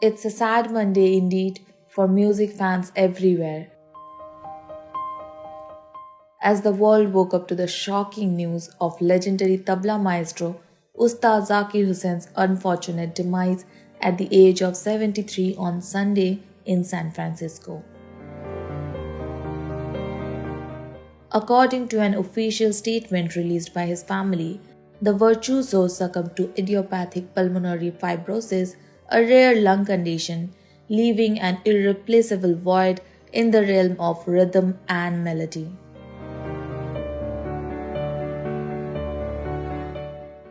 It's a sad Monday indeed for music fans everywhere, as the world woke up to the shocking news of legendary Tabla Maestro Ustad Zakir Hussain's unfortunate demise at the age of 73 on Sunday in San Francisco. According to an official statement released by his family, the virtuoso succumbed to idiopathic pulmonary fibrosis, a rare lung condition, leaving an irreplaceable void in the realm of rhythm and melody.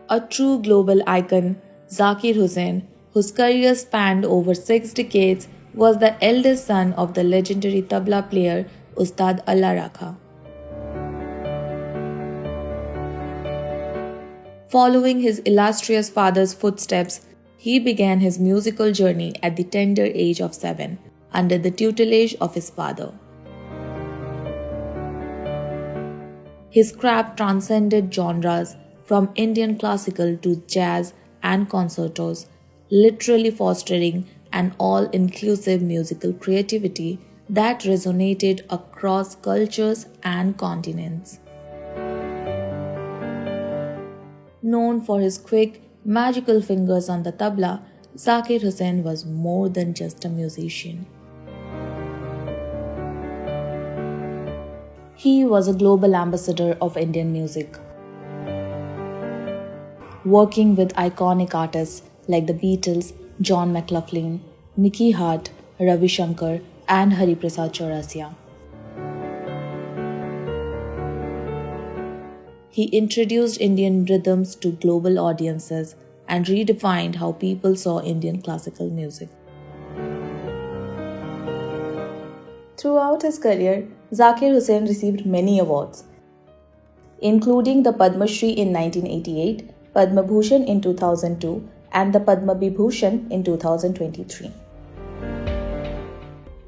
A true global icon, Zakir Hussain, whose career spanned over 6 decades, was the eldest son of the legendary tabla player Ustad Allah Rakha. Following his illustrious father's footsteps, he began his musical journey at the tender age of 7, under the tutelage of his father. His craft transcended genres, from Indian classical to jazz and concertos, literally fostering an all-inclusive musical creativity that resonated across cultures and continents. Known for his quick, magical fingers on the tabla, Zakir Hussain was more than just a musician. He was a global ambassador of Indian music, working with iconic artists like the Beatles, John McLaughlin, Mickey Hart, Ravi Shankar, and Hariprasad Chaurasia. He introduced Indian rhythms to global audiences and redefined how people saw Indian classical music. Throughout his career, Zakir Hussain received many awards, including the Padma Shri in 1988, Padma Bhushan in 2002, and the Padma Vibhushan in 2023.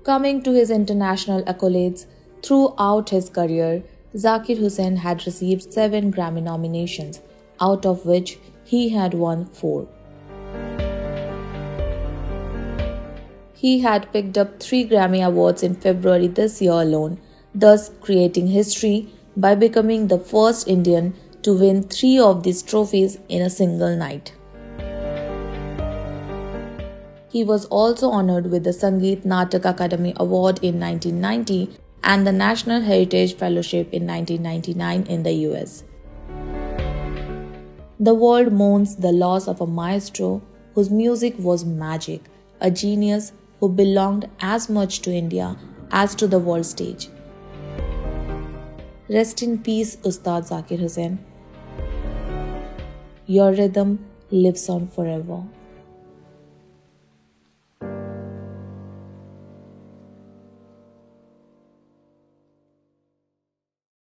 Coming to his international accolades, throughout his career, Zakir Hussain had received 7 Grammy nominations, out of which he had won 4. He had picked up 3 Grammy Awards in February this year alone, thus creating history by becoming the first Indian to win 3 of these trophies in a single night. He was also honored with the Sangeet Natak Akademi Award in 1990 and the National Heritage Fellowship in 1999 in the US. The world mourns the loss of a maestro whose music was magic, a genius who belonged as much to India as to the world stage. Rest in peace, Ustad Zakir Hussain. Your rhythm lives on forever.